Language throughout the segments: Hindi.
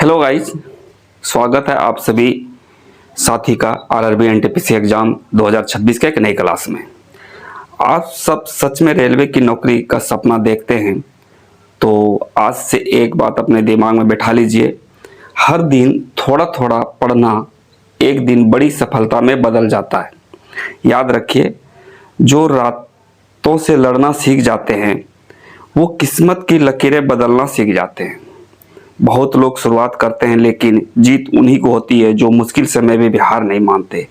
हेलो गाइस, स्वागत है आप सभी साथी का आरआरबी एनटीपीसी एग्जाम 2026 के एक नई क्लास में। आप सब सच में रेलवे की नौकरी का सपना देखते हैं तो आज से एक बात अपने दिमाग में बैठा लीजिए। हर दिन थोड़ा थोड़ा पढ़ना एक दिन बड़ी सफलता में बदल जाता है। याद रखिए, जो रातों से लड़ना सीख जाते हैं वो किस्मत की लकीरें बदलना सीख जाते हैं। बहुत लोग शुरुआत करते हैं लेकिन जीत उन्हीं को होती है जो मुश्किल समय में भी हार नहीं मानते।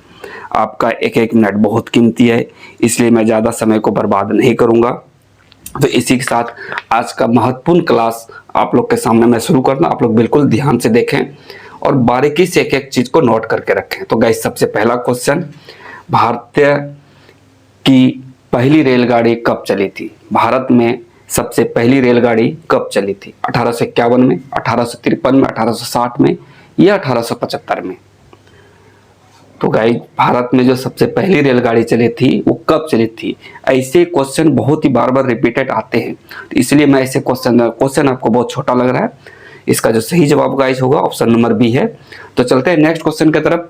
आपका एक एक मिनट बहुत कीमती है, इसलिए मैं ज़्यादा समय को बर्बाद नहीं करूंगा। तो इसी के साथ आज का महत्वपूर्ण क्लास आप लोग के सामने मैं शुरू करना। आप लोग बिल्कुल ध्यान से देखें और बारीकी से एक एक चीज़ को नोट करके रखें। तो गाइस, सबसे पहला क्वेश्चन, भारतीय की पहली रेलगाड़ी कब चली थी? भारत में सबसे पहली रेलगाड़ी कब चली थी? 1851 में, 1853 में, 1860 में या 1875 में? तो गाइस, भारत में जो सबसे पहली रेलगाड़ी चली थी वो कब चली थी? ऐसे क्वेश्चन बहुत ही बार बार रिपीटेड आते हैं, तो इसलिए मैं ऐसे क्वेश्चन आपको बहुत छोटा लग रहा है। इसका जो सही जवाब गाइस होगा ऑप्शन नंबर बी है। तो चलते हैं नेक्स्ट क्वेश्चन की तरफ।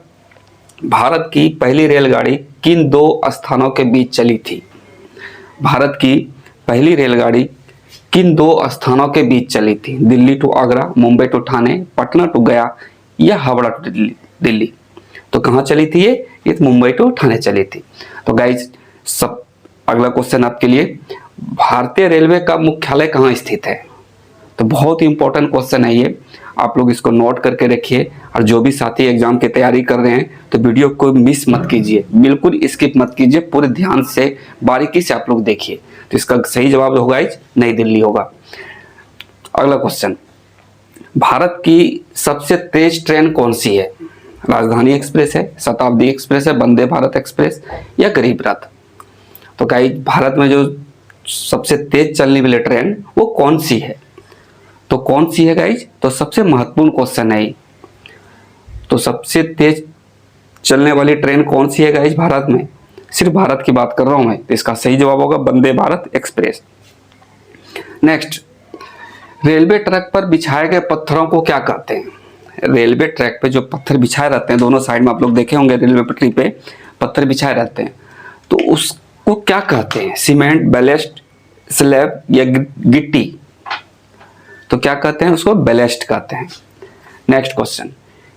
भारत की पहली रेलगाड़ी किन दो स्थानों के बीच चली थी? भारत की पहली रेलगाड़ी किन दो स्थानों के बीच चली थी? Delhi to Agra, Mumbai to Thane, Patna to Gaya या हावड़ा टू दिल्ली? तो कहाँ चली थी ये मुंबई टू ठाणे चली थी। तो गाइज, सब अगला क्वेश्चन आपके लिए, भारतीय रेलवे का मुख्यालय कहाँ स्थित है? तो बहुत ही इंपॉर्टेंट क्वेश्चन है ये, आप लोग इसको नोट करके रखिए। और जो भी साथी एग्जाम की तैयारी कर रहे हैं तो वीडियो को मिस मत कीजिए, बिल्कुल स्किप मत कीजिए, पूरे ध्यान से बारीकी से आप लोग देखिए। तो इसका सही जवाब होगा नई दिल्ली होगा। अगला क्वेश्चन, भारत की सबसे तेज ट्रेन कौन सी है? राजधानी एक्सप्रेस है, शताब्दी एक्सप्रेस है, वंदे भारत एक्सप्रेस या गरीब रथ? तो गाइस, भारत में जो सबसे तेज चलने वाली ट्रेन वो कौन सी है? तो कौन सी है गाइज? तो सबसे महत्वपूर्ण क्वेश्चन है। तो सबसे तेज चलने वाली ट्रेन कौन सी है गाइज भारत में? सिर्फ भारत की बात कर रहा हूं मैं, तो इसका सही जवाब होगा Vande Bharat express. Next, railway track पर बिछाए गए पत्थरों को क्या कहते हैं? रेलवे ट्रैक पे जो पत्थर बिछाए रहते हैं, दोनों साइड में आप लोग देखे होंगे रेलवे पटरी पे पत्थर बिछाए रहते हैं, तो उसको क्या कहते हैं? सीमेंट, बैलेस्ट, स्लैब या गिट्टी? तो क्या कहते हैं उसको? बैलेस्ट कहते हैं। नेक्स्ट क्वेश्चन,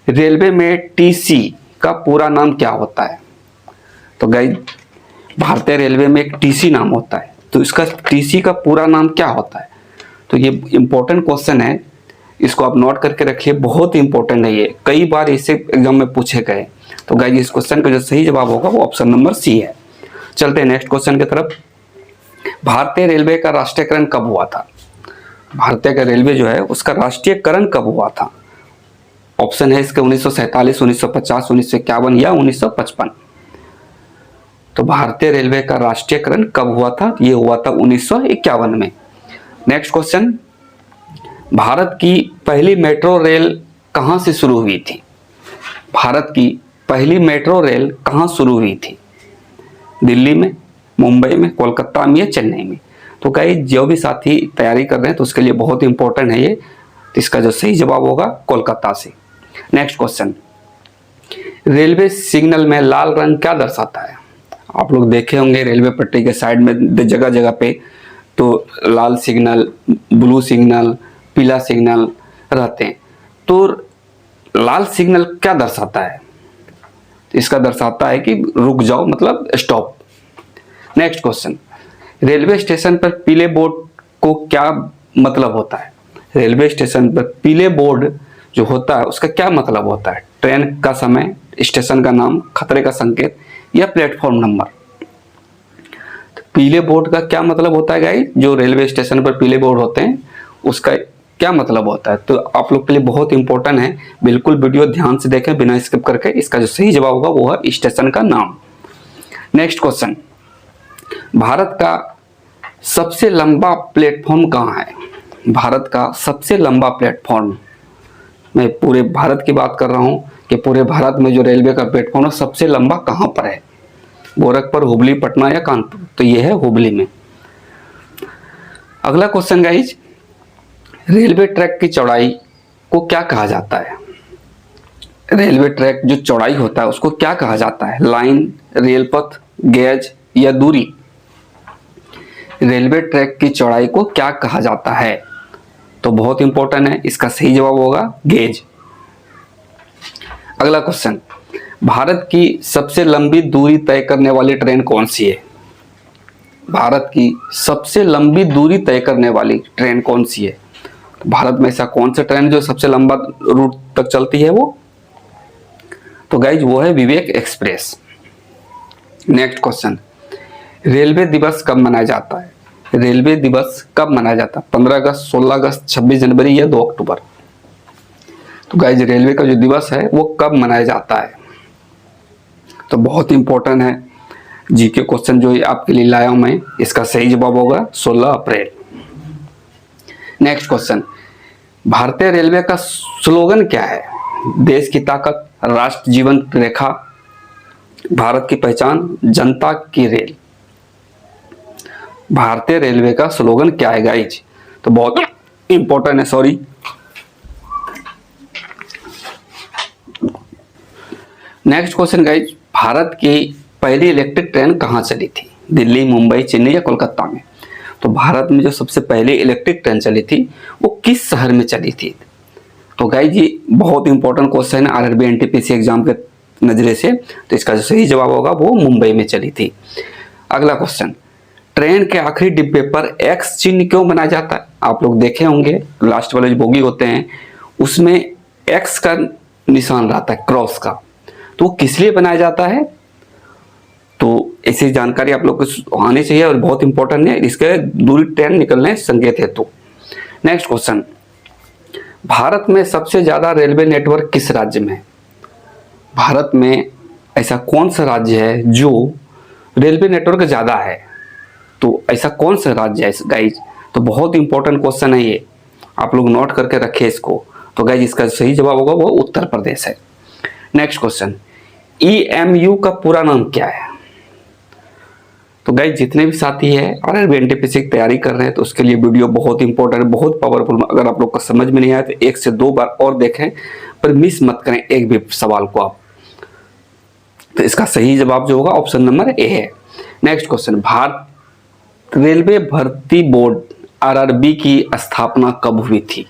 रेलवे में टीसी का पूरा नाम क्या होता है? तो गाइस, भारतीय रेलवे में एक टीसी नाम होता है, तो इसका टीसी का पूरा नाम क्या होता है? तो ये इंपॉर्टेंट क्वेश्चन है, इसको आप नोट करके रखिए, बहुत इंपॉर्टेंट है ये, कई बार इसे एग्जाम में पूछे गए। तो गाइस, इस क्वेश्चन का जो सही जवाब होगा वो ऑप्शन नंबर सी है। चलते हैं नेक्स्ट क्वेश्चन की तरफ। भारतीय रेलवे का राष्ट्रीयकरण कब हुआ था? भारतीय का रेलवे जो है उसका राष्ट्रीयकरण कब हुआ था? ऑप्शन है इसके 1947, 1950, 1951 या 1955। तो भारतीय रेलवे का राष्ट्रीयकरण कब हुआ था? ये हुआ था 1951 में। नेक्स्ट क्वेश्चन, भारत की पहली मेट्रो रेल कहां से शुरू हुई थी? भारत की पहली मेट्रो रेल कहां शुरू हुई थी? दिल्ली में, मुंबई में, कोलकाता में या चेन्नई में? तो गाइस, जो भी साथी तैयारी कर रहे हैं तो उसके लिए बहुत इंपॉर्टेंट है ये, तो इसका जो सही जवाब होगा कोलकाता से। नेक्स्ट क्वेश्चन, रेलवे सिग्नल में लाल रंग क्या दर्शाता है? आप लोग देखे होंगे रेलवे पटरी के साइड में जगह जगह पे तो लाल सिग्नल, ब्लू सिग्नल, पीला सिग्नल रहते हैं। तो लाल सिग्नल क्या दर्शाता है? इसका दर्शाता है कि रुक जाओ, मतलब stop. Next question, railway station पर पीले बोर्ड को क्या मतलब होता है? रेलवे स्टेशन पर पीले बोर्ड जो होता है उसका क्या मतलब होता है? ट्रेन का समय, स्टेशन का नाम, खतरे का संकेत या प्लेटफॉर्म नंबर? तो पीले बोर्ड का क्या मतलब होता है गाइस? जो रेलवे स्टेशन पर पीले बोर्ड होते हैं उसका क्या मतलब होता है? तो आप लोग के लिए बहुत इंपॉर्टेंट है, बिल्कुल वीडियो ध्यान से देखें बिना स्किप करके। इसका जो सही जवाब होगा वो है स्टेशन का नाम। नेक्स्ट क्वेश्चन, भारत का सबसे लंबा प्लेटफॉर्म कहाँ है? भारत का सबसे लंबा प्लेटफॉर्म, मैं पूरे भारत की बात कर रहा हूँ कि पूरे भारत में जो रेलवे का प्लेटफॉर्म है सबसे लंबा कहाँ पर है? गोरखपुर, हुबली, पटना या कानपुर? तो ये है हुबली में। अगला क्वेश्चन गाइज, रेलवे ट्रैक की चौड़ाई को क्या कहा जाता है? रेलवे ट्रैक जो चौड़ाई होता है उसको क्या कहा जाता है? लाइन, रेलपथ, गेज या दूरी? रेलवे ट्रैक की चौड़ाई को क्या कहा जाता है? तो बहुत इंपॉर्टेंट है, इसका सही जवाब होगा गेज। अगला क्वेश्चन, भारत की सबसे लंबी दूरी तय करने वाली ट्रेन कौन सी है? भारत की सबसे लंबी दूरी तय करने वाली ट्रेन कौन सी है? भारत में ऐसा कौन सा ट्रेन जो सबसे लंबा रूट तक चलती है वो? तो गाइज वो है विवेक एक्सप्रेस। नेक्स्ट क्वेश्चन, रेलवे दिवस कब मनाया जाता है? रेलवे दिवस कब मनाया जाता है? 15 अगस्त, 16 अगस्त, 26 जनवरी या 2 अक्टूबर? तो गाइज रेलवे का जो दिवस है वो कब मनाया जाता है? तो बहुत इंपॉर्टेंट है, जीके क्वेश्चन जो आपके लिए लाया हूं मैं, इसका सही जवाब होगा 16 अप्रैल। नेक्स्ट क्वेश्चन, भारतीय रेलवे का स्लोगन क्या है? देश की ताकत, राष्ट्र जीवन रेखा, भारत की पहचान, जनता की रेल? भारतीय रेलवे का स्लोगन क्या है गाइज? तो बहुत इंपॉर्टेंट है, sorry. Next question guys, Bharat की पहली इलेक्ट्रिक ट्रेन कहाँ चली थी? दिल्ली, मुंबई, चेन्नई या कोलकाता में? तो भारत में जो सबसे पहले इलेक्ट्रिक ट्रेन चली थी वो किस शहर में चली थी? तो गाइज ये बहुत इंपॉर्टेंट क्वेश्चन है आरआरबी एनटीपीसी एग्जाम के नजरे से, तो इसका जो सही जवाब होगा वो मुंबई में चली थी। अगला क्वेश्चन, ट्रेन के आखिरी डिब्बे पर एक्स चिन्ह क्यों बनाया जाता है? आप लोग देखे होंगे लास्ट वाले जो बोगी होते हैं उसमें एक्स का निशान रहता है, क्रॉस का, तो वो किस लिए बनाया जाता है? तो ऐसी जानकारी आप लोग को आनी चाहिए और बहुत इंपॉर्टेंट है, इसके दूरी ट्रेन निकलने संकेत हेतु। नेक्स्ट क्वेश्चन, भारत में सबसे ज्यादा रेलवे नेटवर्क किस राज्य में है? भारत में ऐसा कौन सा राज्य है जो रेलवे नेटवर्क ज्यादा है? तो ऐसा कौन सा राज्य है गाइज? तो बहुत इंपॉर्टेंट क्वेश्चन है ये, आप लोग नोट करके रखें इसको। तो गाइज इसका सही जवाब होगा वो उत्तर प्रदेश है। नेक्स्ट क्वेश्चन, ईएमयू का पूरा नाम क्या है? तो गाइज जितने भी साथी है और एनटीपीसी की तैयारी कर रहे हैं तो उसके लिए वीडियो बहुत इंपॉर्टेंट है, बहुत पावरफुल। अगर आप लोग को समझ में नहीं आया तो 1 से 2 बार और देखें, पर मिस मत करें एक भी सवाल को आप। तो इसका सही जवाब जो होगा ऑप्शन नंबर ए है। नेक्स्ट क्वेश्चन, भारत रेलवे भर्ती बोर्ड आरआरबी की स्थापना कब हुई थी?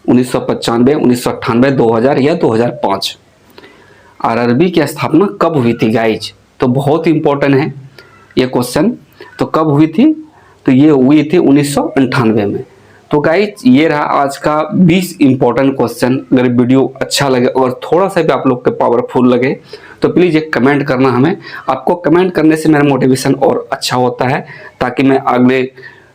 1995, 1998, 2000 या 2005? आरआरबी की स्थापना कब हुई थी गाइज? तो बहुत इंपॉर्टेंट है ये क्वेश्चन। तो कब हुई थी? तो ये हुई थी 1998 में। तो गाइज ये रहा आज का 20 इंपॉर्टेंट क्वेश्चन। अगर वीडियो अच्छा लगे और थोड़ा सा भी आप लोग के पावरफुल लगे तो प्लीज एक कमेंट करना हमें। आपको कमेंट करने से मेरा मोटिवेशन और अच्छा होता है, ताकि मैं अगले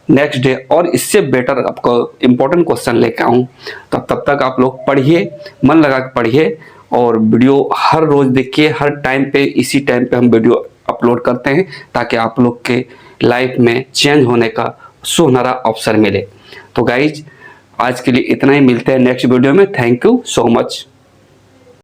नेक्स्ट डे और इससे बेटर आपको इंपॉर्टेंट क्वेश्चन लेकर आऊँ। तब तक आप लोग पढ़िए, मन लगा के पढ़िए और वीडियो हर रोज देखिए। हर टाइम पे इसी टाइम पे हम वीडियो अपलोड करते हैं ताकि आप लोग के लाइफ में चेंज होने का सुनहरा अवसर मिले। तो गाइज आज के लिए इतना ही, मिलते हैं नेक्स्ट वीडियो में। Thank you so much.